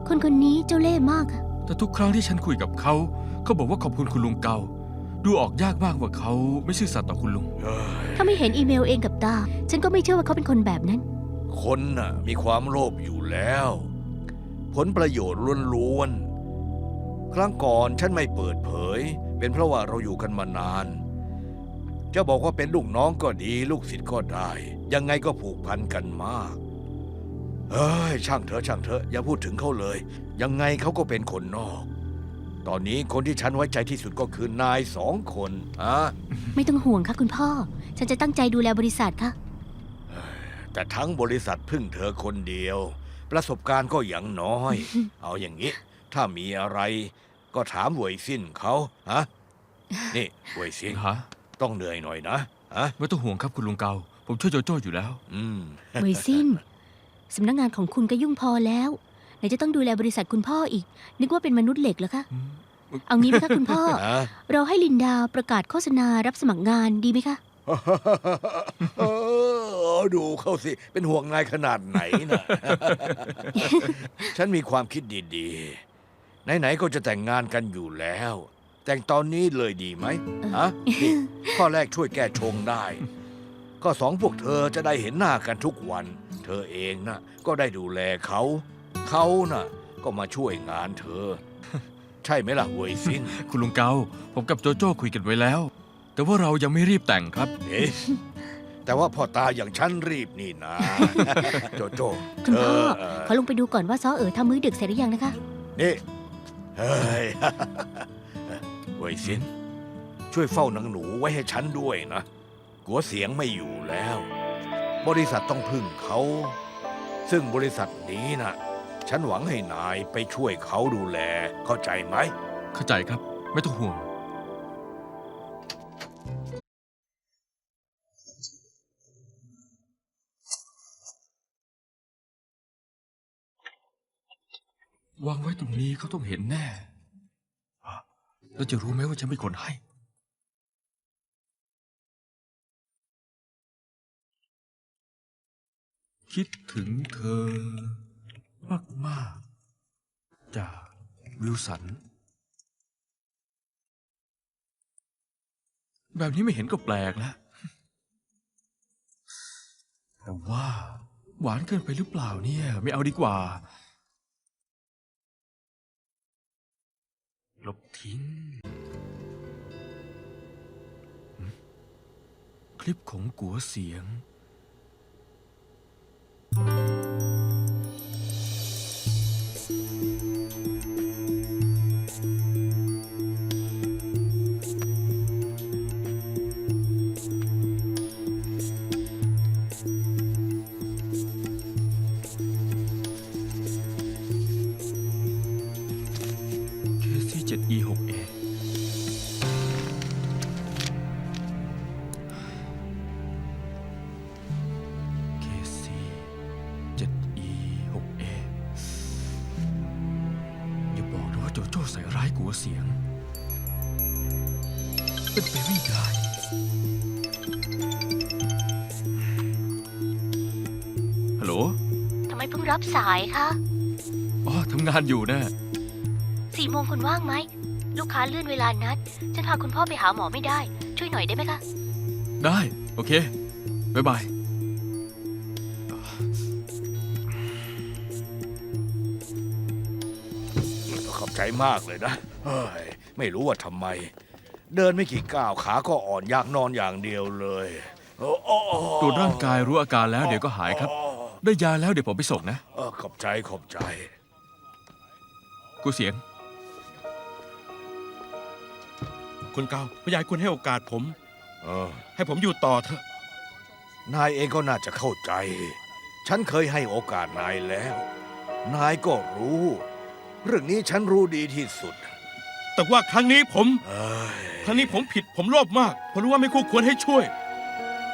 คนคนนี้เจ้าเล่ห์มากค่ะ แต่ทุกครั้งที่ฉันคุยกับเขา เขาบอกว่าขอบคุณคุณลุงเกา ดูออกยากมากว่าเขาไม่ซื่อสัตย์ต่อคุณลุง ถ้าไม่เห็นอีเมลเองกับตา ฉันก็ไม่เชื่อว่าเขาเป็นคนแบบนั้น คนน่ะมีความโลภอยู่แล้ว ผลประโยชน์ล้วนๆ ครั้งก่อนฉันไม่เปิดเผย เป็นเพราะว่าเราอยู่กันมานาน จะบอกว่าเป็นลูกน้องก็ดี ลูกศิษย์ก็ได้ ยังไงก็ผูกพันกันมากเฮ้ยช่างเถอะช่างเถอะอย่าพูดถึงเขาเลย ยังไงเขาก็เป็นคนนอก ตอนนี้คนที่ฉันไว้ใจที่สุดก็คือนาย2 คนอะ ไม่ต้องห่วงค่ะคุณพ่อ ฉันจะตั้งใจดูแลบริษัทค่ะ แต่ทั้งบริษัทพึ่งเธอคนเดียว ประสบการณ์ก็อย่างน้อย เอาอย่างนี้ ถ้ามีอะไร ก็ถามหวยสิ้นเขาฮะนี่หวยสิ้น ฮะ ต้องเหนื่อยหน่อยนะฮะ ไม่ต้องห่วงครับคุณลุงเกา ผมช่วยโจโจ้อยู่แล้ว อืม เวยสิ้น สำนักงานของคุณก็ยุ่งพอแล้วไหนจะต้องดูแลบริษัทคุณพ่ออีก นึกว่าเป็นมนุษย์เหล็กเหรอคะ เอางี้ไหมคะคุณพ่อ นะ เราให้ลินดาประกาศโฆษณารับสมัครงานดีไหมคะ ดูเขาสิ เป็นห่วงนายขนาดไหนนะ ฉันมีความคิดดีๆ ไหนๆก็จะแต่งงานกันอยู่แล้ว แต่งตอนนี้เลยดีไหมฮะนี่ข้อแรกช่วยแก้ชงได้ ข้อ2พวกเธอจะได้เห็นหน้ากันทุกวัน เธอเองนะก็ได้ดูแลเขา เขาน่ะ ก็มาช่วยงานเธอ ใช่ไหมล่ะเวยซิน คุณลุงเกา ผมกับโจโจ้คุยกันไว้แล้ว แต่ว่าเรายังไม่รีบแต่งครับ เอ๊ะแต่ว่าพ่อตาอย่างฉันรีบนี่นะ โจโจ้ คุณพ่อ เออ ขอลงไปดูก่อนว่าซ้อทำมื้อดึกเสร็จหรือยังนะคะ นี่เฮ้ย เวยซิน ช่วยเฝ้านางหนูไว้ให้ฉันด้วยนะกัวเสียงไม่อยู่แล้ว บริษัทต้องพึ่งเขา ซึ่งบริษัทนี้นะฉันหวังให้นายไปช่วยเขาดูแล เข้าใจไหม เข้าใจครับ ไม่ต้องห่วง วางไว้ตรงนี้เขาต้องเห็นแน่แล้วจะรู้ไหมว่าฉันเป็นคนให้ คิดถึงเธอ มากๆ จากวิลสัน แบบนี้ไม่เห็นก็แปลกแล้ว แต่ว่าหวานเกินไปหรือเปล่าเนี่ย ไม่เอาดีกว่า ลบทิ้ง คลิปของกัวเสียง KC7E6A อย่าบอกนะว่าโจโจ้ใส่ร้ายกัวเสียง เป็นไปไม่ได้ ฮัลโหล ทำไมเพิ่งรับสายคะ อ๋อ ทำงานอยู่นะ 4 โมงคุณว่างไหม ลูกค้าเลื่อนเวลานัด ฉันพาคุณพ่อไปหาหมอไม่ได้ ช่วยหน่อยได้ไหมคะ ได้ โอเค บ๊ายบาย ขอบใจมากเลยนะ เฮ้ย ไม่รู้ว่าทำไม เดินไม่กี่ก้าวขาก็อ่อนอยากนอนอย่างเดียวเลยโอ้โอ้ ตรวจร่างกายรู้อาการแล้วเดี๋ยวก็หายครับ ได้ยาแล้วเดี๋ยวผมไปส่งนะ ขอบใจขอบใจ กูเสียง คุณเกาผมอยากให้คุณให้โอกาสผม เออ ให้ผมอยู่ต่อเถอะ นายเองก็น่าจะเข้าใจ ฉันเคยให้โอกาสนายแล้ว นายก็รู้ เรื่องนี้ฉันรู้ดีที่สุด แต่ว่าครั้งนี้ผม เอ้ย ครั้งนี้ผมผิดผมโลภมากผมรู้ว่าไม่คู่ควรให้ช่วย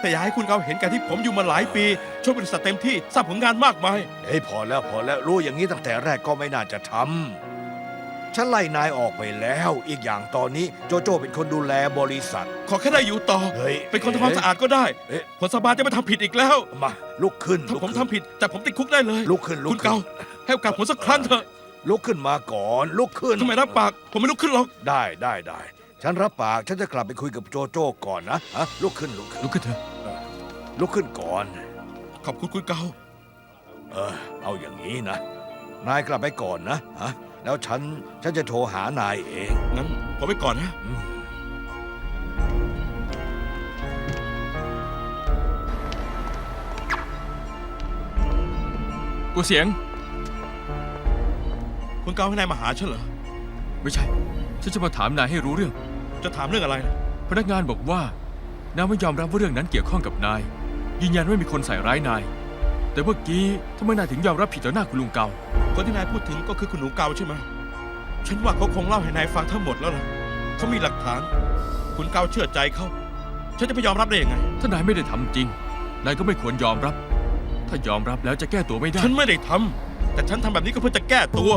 แต่อยากให้คุณเขาเห็นการที่ผมอยู่มาหลายปีช่วยบริษัทเต็มที่สร้างผลงานมากมาย เฮ้ยพอแล้วรู้อย่างนี้ตั้งแต่แรกก็ไม่น่าจะทำฉันไล่นายออกไปแล้ว อีกอย่างตอนนี้โจโจ้เป็นคนดูแลบริษัท ขอแค่ได้อยู่ต่อ เฮ้ย เป็นคนทำความสะอาดก็ได้ เอ๊ะ ผลสบายจะไม่ทำผิดอีกแล้ว มาลุกขึ้น ถ้าผม ลุก ทำ ขึ้น ผิดแต่ผมติดคุกได้เลย ลุกขึ้น คุณเกาให้โอกาสผมสักครั้งเถอะ ลุกขึ้นมาก่อนลุกขึ้น ทำไมรับปากผมไม่ลุกขึ้นหรอก ได้ฉันรับปากฉันจะกลับไปคุยกับโจโจ้ก่อนนะฮะลุกขึ้น ลุกขึ้นเถอะ ลุกขึ้นก่อน ขอบคุณคุณเกา เอาอย่างนี้นะ นายกลับไปก่อนนะฮะแล้วฉันจะโทรหานายเอง งั้นผมไปก่อนนะ อืม กูเสียง คุณเกาให้นายมาหาฉันเหรอ ไม่ใช่ ฉันจะมาถามนายให้รู้เรื่อง จะถามเรื่องอะไรนะ พนักงานบอกว่านายไม่ยอมรับว่าเรื่องนั้นเกี่ยวข้องกับนาย ยืนยันว่ามีคนใส่ร้ายนาย แต่เมื่อกี้ทำไมนายถึงยอมรับผิดต่อหน้าคุณลุงเกา คนที่นายพูดถึงก็คือคุณหนูเกาใช่ไหมฉันว่าเขาคงเล่าให้นายฟังทั้งหมดแล้วล่ะเขามีหลักฐาน คุณเกาเชื่อใจเขาฉันจะไม่ยอมรับได้ยังไง ถ้านายไม่ได้ทำจริง นายก็ไม่ควรยอมรับ ถ้ายอมรับแล้วจะแก้ตัวไม่ได้ ฉันไม่ได้ทำแต่ฉันทำแบบนี้ก็เพื่อจะแก้ตัว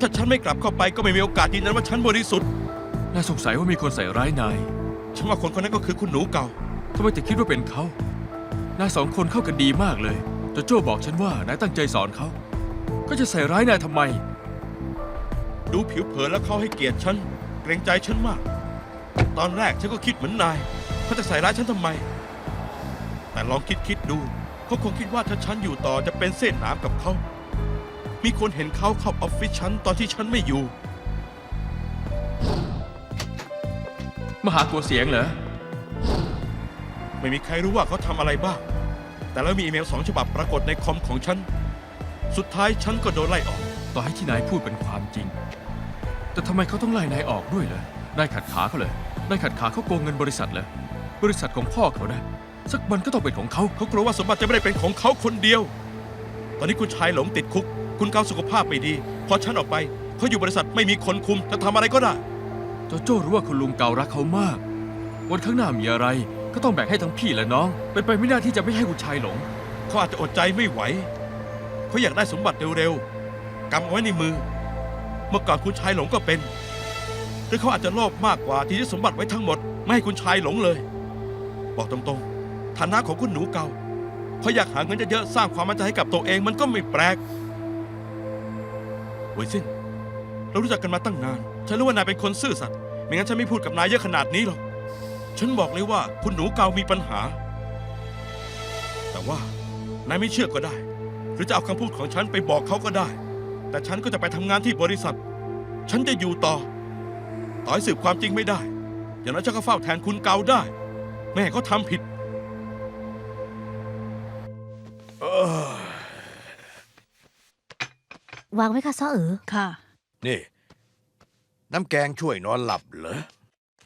ถ้าฉันไม่กลับเข้าไปก็ไม่มีโอกาสยืนยันว่าฉันบริสุทธิ์ นายสงสัยว่ามีคนใส่ร้ายนาย ฉันว่าคนคนนั้นก็คือคุณหนูเก่า ทำไมถึงคิดว่าเป็นเขา นายสองคนเข้ากันดีมากเลยโจโจ้บอกฉันว่านายตั้งใจสอนเขา ก็จะใส่ร้ายนายทำไม ดูผิวเผินแล้วเขาให้เกียรติฉัน เกรงใจฉันมาก ตอนแรกฉันก็คิดเหมือนนายเขาจะใส่ร้ายฉันทำไม แต่ลองคิดดูเขาคงคิดว่าถ้าฉันอยู่ต่อจะเป็นเส้นหนามกับเขา มีคนเห็นเขาเข้าออฟฟิศฉันตอนที่ฉันไม่อยู่ มาหาตัวเสียงเหรอ ไม่มีใครรู้ว่าเขาทำอะไรบ้าง แต่แล้วมีอีเมล2 ฉบับปรากฏในคอมของฉัน สุดท้ายฉันก็โดนไล่ออก ต่อให้ที่นายพูดเป็นความจริง แต่ทำไมเขาต้องไล่นายออกด้วยเหรอ นายขัดขาเขาเลยนายขัดขาเขาโกงเงินบริษัทเลยบริษัทของพ่อเขานะ สักวันก็ต้องเป็นของเขา เขากลัวว่าสมบัติจะไม่ได้เป็นของเขาคนเดียว ตอนนี้คุณชายหลงติดคุก คุณเกาสุขภาพไม่ดี พอฉันออกไปเขาอยู่บริษัทไม่มีคนคุมจะทำอะไรก็ได้ โจโจ้รู้ว่าคุณลุงเการักเขามาก วันข้างหน้ามีอะไร ก็ต้องแบ่งให้ทั้งพี่และน้อง เป็นไปไม่ได้ที่จะไม่ให้คุณชายหลง เขาอาจจะอดใจไม่ไหว เขาอยากได้สมบัติเร็วๆ กำเอาไว้ในมือ เมื่อก่อนคุณชายหลงก็เป็น หรือเขาอาจจะโลภมากกว่าที่จะสมบัติไว้ทั้งหมด ไม่ให้คุณชายหลงเลย บอกตรงๆ ฐานะของคุณหนูเก่าเขาอยากหาเงินเยอะๆ สร้างความมั่นใจให้กับตัวเองมันก็ไม่แปลกเวยซินเรารู้จักกันมาตั้งนาน ฉันรู้ว่านายเป็นคนซื่อสัตย์ ไม่งั้นฉันไม่พูดกับนายเยอะขนาดนี้หรอก ฉันบอกเลยว่าคุณหนูเก่ามีปัญหา แต่ว่านายไม่เชื่อก็ได้ หรือจะเอาคำพูดของฉันไปบอกเขาก็ได้ แต่ฉันก็จะไปทำงานที่บริษัท ฉันจะอยู่ต่อให้สืบความจริงไม่ได้ อย่างนั้นฉันก็เฝ้าแทนคุณเกาได้ แม่ให้เขาทำผิด วางไว้ค่ะซ้อเอ๋อ ค่ะ นี่ น้ำแกงช่วยนอนหลับเหรอ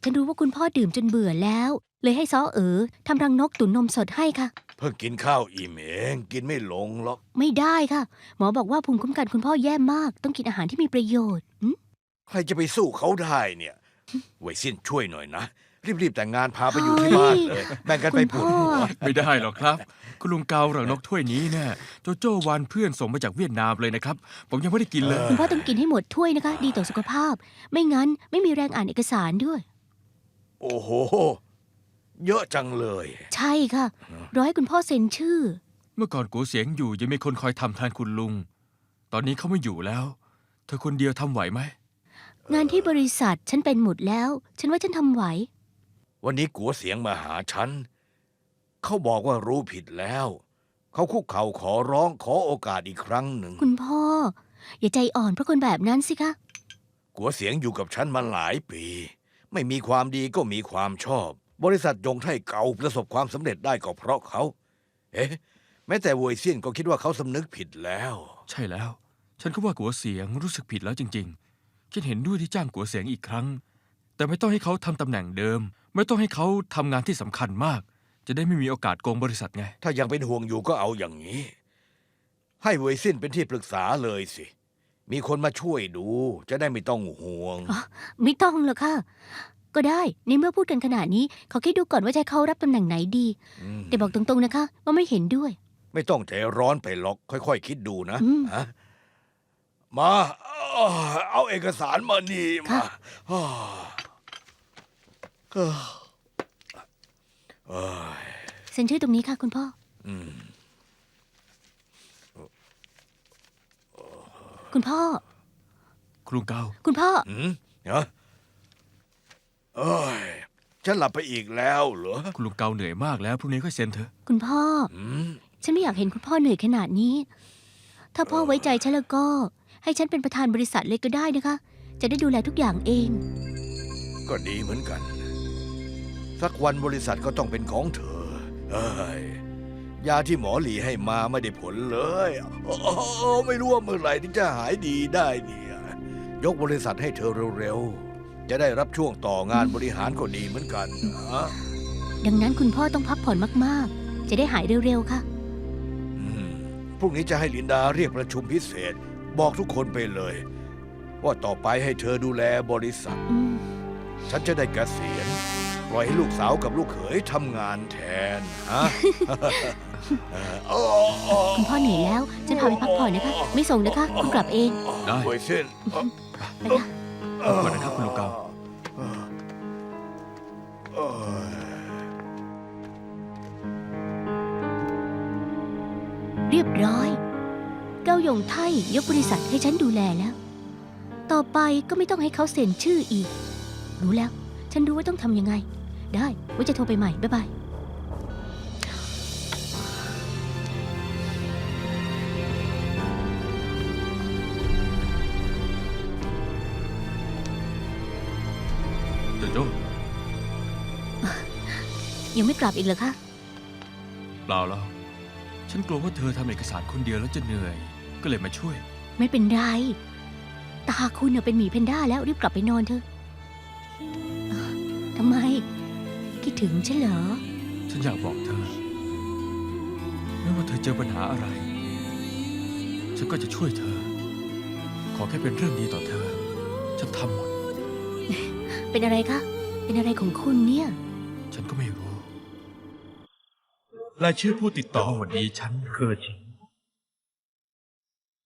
ฉันรู้ว่าคุณพ่อดื่มจนเบื่อแล้ว เลยให้ซ้อเอ๋อทำรังนกตุ๋นนมสดให้ค่ะ เพิ่งกินข้าวอิ่มเองกินไม่ลงหรอก ไม่ได้ค่ะ หมอบอกว่าภูมิคุ้มกันคุณพ่อแย่มาก ต้องกินอาหารที่มีประโยชน์หืม ใครจะไปสู้เขาได้เนี่ยไวยสิ้นช่วยหน่อยนะ รีบแต่งงานพาไปอยู่ที่บ้านเลยแบ่งกันไปปวดหัว ไม่ได้หรอกครับ คุณลุงเกาหลังนกถ้วยนี้เนี่ยโจโจ้วานเพื่อนส่งมาจากเวียดนามเลยนะครับ ผมยังไม่ได้กินเลย คุณพ่อต้องกินให้หมดถ้วยนะคะ ดีต่อสุขภาพ ไม่งั้นไม่มีแรงอ่านเอกสารด้วย โอ้โห เยอะจังเลย ใช่ค่ะรอให้คุณพ่อเซ็นชื่อ เมื่อก่อนกูเสียงอยู่ยังมีคนคอยทำแทนคุณลุง ตอนนี้เขาไม่อยู่แล้ว เธอคนเดียวทำไหวไหม งานที่บริษัทฉันเป็นหมดแล้ว ฉันว่าฉันทำไหว วันนี้กัวเสียงมาหาฉัน เขาบอกว่ารู้ผิดแล้ว เขาคุกเข่าขอร้องขอโอกาสอีกครั้งหนึ่ง คุณพ่อ อย่าใจอ่อนเพราะคนแบบนั้นสิคะ กัวเสียงอยู่กับฉันมาหลายปี ไม่มีความดีก็มีความชอบ บริษัทยงไทเก่าประสบความสำเร็จได้ก็เพราะเขา เอ๊ะ แม้แต่เวยเซียนก็คิดว่าเขาสำนึกผิดแล้ว ใช่แล้ว ฉันก็ว่ากัวเสียงรู้สึกผิดแล้วจริงๆ คิดเห็นด้วยที่จ้างกัวเสียงอีกครั้ง แต่ไม่ต้องให้เขาทำตำแหน่งเดิม ไม่ต้องให้เขาทำงานที่สำคัญมาก จะได้ไม่มีโอกาสโกงบริษัทไง ถ้ายังเป็นห่วงอยู่ก็เอาอย่างนี้ ให้เวยซินเป็นที่ปรึกษาเลยสิ มีคนมาช่วยดู จะได้ไม่ต้องห่วง อ๋อ ไม่ต้องหรอกค่ะ ก็ได้ในเมื่อพูดกันขนาดนี้ขอคิดดูก่อนว่าจะให้เขารับตำแหน่งไหนดี ม แต่บอกตรงๆนะคะว่าไม่เห็นด้วย ไม่ต้องใจร้อนไปหรอกค่อยๆคิดดูนะ อืม ฮะมาเอาเอกสารมานี่มา ค่ะ อ่าเอ้ย เซ็นชื่อตรงนี้ค่ะ คุณพ่อ อืม คุณพ่อ คุณลุงเกา คุณพ่อ หืมเหรอเอ้ยฉันหลับไปอีกแล้วเหรอ คุณลุงเกาเหนื่อยมากแล้วพรุ่งนี้ค่อยเซ็นเถอะ คุณพ่อ อืม ฉันไม่อยากเห็นคุณพ่อเหนื่อยขนาดนี้ ถ้าพ่อไว้ใจฉันแล้วก็ ให้ฉันเป็นประธานบริษัทเลยก็ได้นะคะ จะได้ดูแลทุกอย่างเอง ก็ดีเหมือนกัน สักวันบริษัทก็ต้องเป็นของเธอเอ้ยยาที่หมอหลีให้มาไม่ได้ผลเลยไม่รู้ว่าเมื่อไหร่ถึงจะหายดีได้เนี่ย ยกบริษัทให้เธอเร็วๆ จะได้รับช่วงต่องานบริหารก็ดีเหมือนกันนะ ดังนั้นคุณพ่อต้องพักผ่อนมากๆ จะได้หายเร็วๆค่ะ อืมพรุ่งนี้จะให้ลินดาเรียกประชุมพิเศษ บอกทุกคนไปเลย ว่าต่อไปให้เธอดูแลบริษัท อืม ฉันจะได้เกษียณปล่อยให้ลูกสาวกับลูกเขยทำงานแทนฮะ คุณพ่อเหนื่อยแล้ว จะพาไปพักผ่อนนะคะ ไม่ส่งนะคะ คุณกลับเอง ได้ โอ้ยเส้น ไปค่ะ พักผ่อนนะครับคุณลุงเกา เรียบร้อย เกาหยงไทยยกบริษัทให้ฉันดูแลแล้ว ต่อไปก็ไม่ต้องให้เขาเซ็นชื่ออีก รู้แล้ว ฉันรู้ว่าต้องทำยังไง ได้ไว้จะโทรไปใหม่ บ๊ายบาย โจโจ้ ยังไม่กลับอีกเหรอคะ เปล่าหรอกฉันกลัวว่าเธอทำเอกสารคนเดียวแล้วจะเหนื่อย ก็เลยมาช่วย ไม่เป็นไร ตาคุณน่ะเป็นหมีเพนด้าแล้วรีบกลับไปนอนเถอะอ่ะทำไม คิดถึงฉันเหรอ ฉันอยากบอกเธอ ไม่ว่าเธอเจอปัญหาอะไร ฉันก็จะช่วยเธอ ขอแค่เป็นเรื่องดีต่อเธอ ฉันทำหมด เป็นอะไรคะ เป็นอะไรของคุณเนี่ย ฉันก็ไม่รู้ รายชื่อผู้ติด แต่ ต่อ ว่าวันนี้ฉันเคยจริง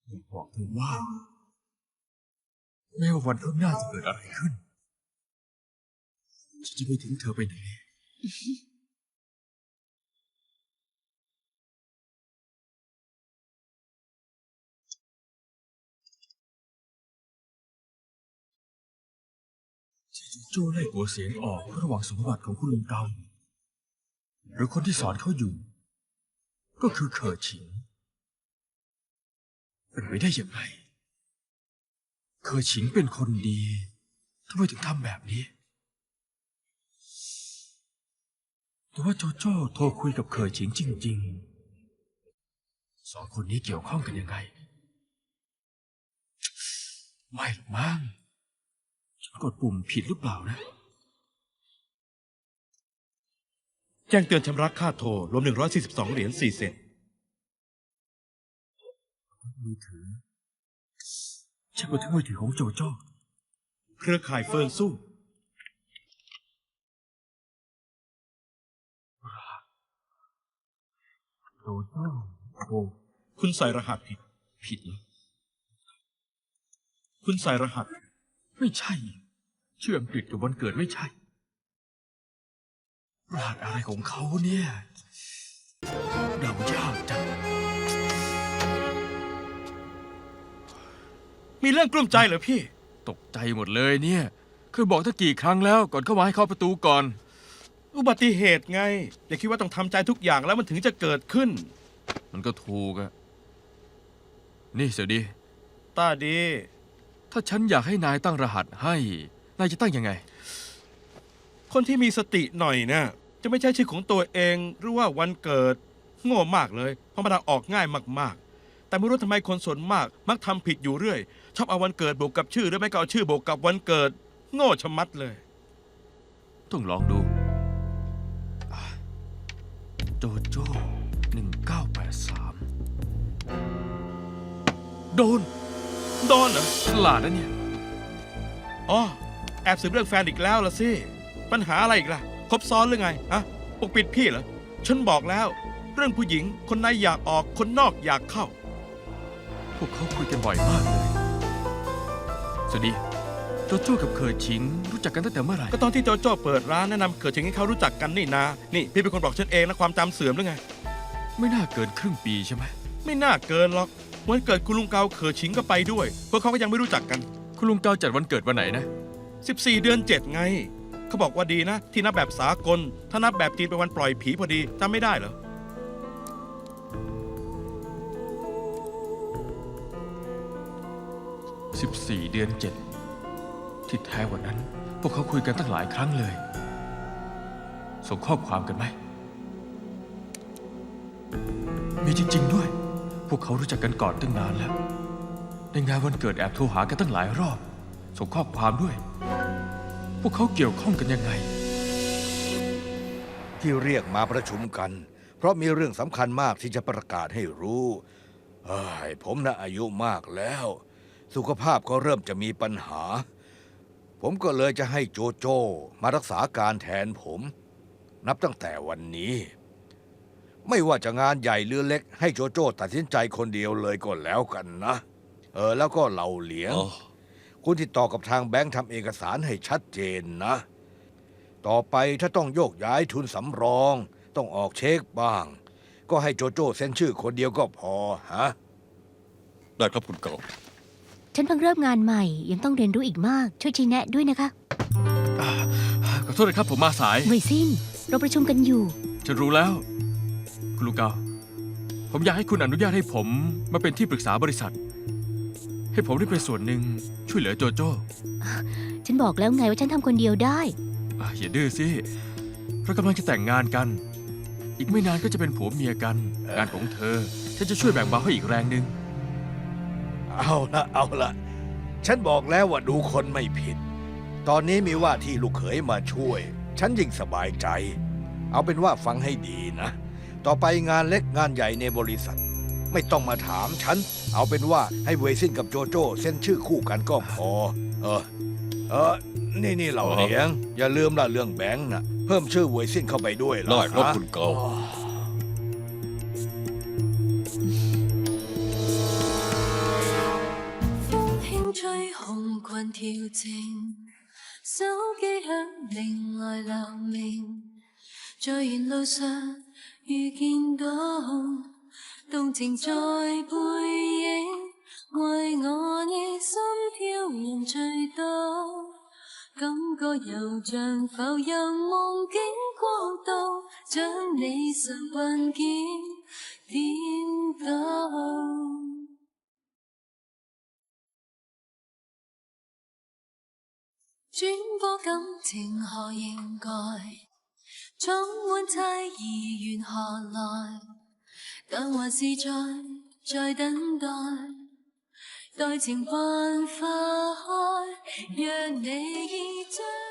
อยากบอกเธอว่า ไม่ว่าวันข้างหน้าจะเกิดอะไรขึ้น ฉันจะไม่ทิ้งเธอไปไหน ที่โจ้ไล่กัวเสียงออกเพื่อระวังสมบัติของคุณลุงเกาหรือคนที่สอนเขาอยู่ ก็คือเคอฉิง เป็นไปได้ยังไง เคอฉิงเป็นคนดีทำไมถึงทำแบบนี้ แต่ว่าโจโจ้โทรคุยกับเคอฉิงจริงๆ สองคนนี้เกี่ยวข้องกันยังไง ไม่หรอกมั้งฉันกดปุ่มผิดหรือเปล่านะ แจ้งเตือนชำระค่าโทรรวม142 เหรียญ4 เซนต์ มือถือใช่บันทึกมือถือของโจโจ้ เครือข่ายเฟิร์นสู้ โจโจ้โอ้ คุณใส่รหัสผิด ผิดเหรอ คุณใส่รหัส ไม่ใช่ ชื่ออังกฤษกับวันเกิดไม่ใช่รหัสอะไรของเขาเนี่ยเดายากจัง มีเรื่องกลุ้มใจเหรอพี่ ตกใจหมดเลยเนี่ยเคยบอกตั้งกี่ครั้งแล้วก่อนเข้ามาให้เข้าประตูก่อน อุบัติเหตุไง อย่าคิดว่าต้องทำใจทุกอย่างแล้วมันถึงจะเกิดขึ้น มันก็ถูกอะนี่เสียดี ตาดี ถ้าฉันอยากให้นายตั้งรหัสให้ นายจะตั้งยังไง คนที่มีสติหน่อยนะจะไม่ใช่ชื่อของตัวเองหรือว่าวันเกิด โง่มากเลยเพราะมันออกง่ายมากๆ แต่ไม่รู้ทำไมคนส่วนมาก มักทำผิดอยู่เรื่อย ชอบเอาวันเกิดบวกกับชื่อหรือไม่ก็เอาชื่อบวกกับวันเกิด โง่ชะมัดเลย ต้องลองดูอ่ะโจโจ้1983 โดน โดนเหรอ ฉลาดนะเนี่ย อ๋อ แอบสืบเรื่องแฟนอีกแล้วล่ะสิ ปัญหาอะไรอีกล่ะ ครบซ้อนหรือไงฮะปกปิดพี่เหรอ ฉันบอกแล้ว เรื่องผู้หญิง คนในอยากออก คนนอกอยากเข้า พวกเขาคุยกันบ่อยมากเลย สวัสดี โจโจ้กับเคยชิงรู้จักกันตั้งแต่เมื่อไหร่ ก็ตอนที่โจโจ้เปิดร้านแนะนำเกิดถึงให้เขารู้จักกันนี่นา นี่พี่เป็นคนบอกฉันเองนะความจำเสื่อมหรือไง ไม่น่าเกินครึ่งปีใช่ไหม ไม่น่าเกินหรอกวันเกิดคุณลุงเกาเขอชิงก็ไปด้วยพวกเขาก็ยังไม่รู้จักกัน คุณลุงเกาจัดวันเกิดวันไหนนะ 14 เดือน 7 ไง เขาบอกว่าดีนะ ที่นับแบบสากล ถ้านับแบบจีนเป็นวันปล่อยผีพอดีจำไม่ได้เหรอ 14 เดือน 7 ที่แท้วันนั้น พวกเขาคุยกันตั้งหลายครั้งเลย ส่งข้อความกันไหม มีจริง ๆ ด้วย พวกเขารู้จักกันก่อนตั้งนานแล้ว ในงานวันเกิดแอบโทรหากันตั้งหลายรอบ ส่งข้อความด้วย พวกเขาเกี่ยวข้องกันยังไง ที่เรียกมาประชุมกัน เพราะมีเรื่องสำคัญมากที่จะประกาศให้รู้ผมนะอายุมากแล้ว สุขภาพก็เริ่มจะมีปัญหา ผมก็เลยจะให้โจโจ้มารักษาการแทนผม นับตั้งแต่วันนี้ ไม่ว่าจะงานใหญ่หรือเล็ก ให้โจโจ้ตัดสินใจคนเดียวเลยก็แล้วกันนะแล้วก็เหล่าเหลียง อ๋อ คุณติดต่อกับทางแบงค์ทำเอกสารให้ชัดเจนนะ ต่อไปถ้าต้องโยกย้ายทุนสำรอง ต้องออกเช็คบ้าง ก็ให้โจโจ้เซ็นชื่อคนเดียวก็พอฮะ ได้ครับคุณเก่า ฉันเพิ่งเริ่มงานใหม่ ยังต้องเรียนรู้อีกมาก ช่วยชี้แนะด้วยนะคะ ขอโทษนะครับผมมาสาย เวยซินเราประชุมกันอยู่ ฉันรู้แล้ว คุณลุงเกาผมอยากให้คุณอนุญาตให้ผมมาเป็นที่ปรึกษาบริษัท ให้ผมได้เป็นส่วนหนึ่งช่วยเหลือโจโจ้ ฉันบอกแล้วไงว่าฉันทำคนเดียวได้ อย่าดื้อสิเรากำลังจะแต่งงานกัน อีกไม่นานก็จะเป็นผัวเมียกัน งานของเธอ ฉันจะช่วยแบ่งเบาให้อีกแรงหนึ่ง เอาละฉันบอกแล้วว่าดูคนไม่ผิด ตอนนี้มีว่าที่ลูกเขยมาช่วย ฉันยิ่งสบายใจ เอาเป็นว่าฟังให้ดีนะ ต่อไปงานเล็กงานใหญ่ในบริษัท ไม่ต้องมาถามฉัน เอาเป็นว่าให้เวซินกับโจโจ้เซ็นชื่อคู่กันก็พอ นี่เหล่าเหลียง อย่าลืมละเรื่องแบงค์นะเพิ่มชื่อเวซินเข้าไปด้วยล่ะ ได้ครับ ฮะ คุณเก่า 風輕吹，紅裙調情，手機響鈴來留名，在沿路上遇見到，動情在背影，為我你心跳人最多，感覺又像浮遊夢境國度，將你神魂劍顛倒。轉播感情何應該，充滿猜疑緣何來？但還是在等待，待情幻化開，若你已將。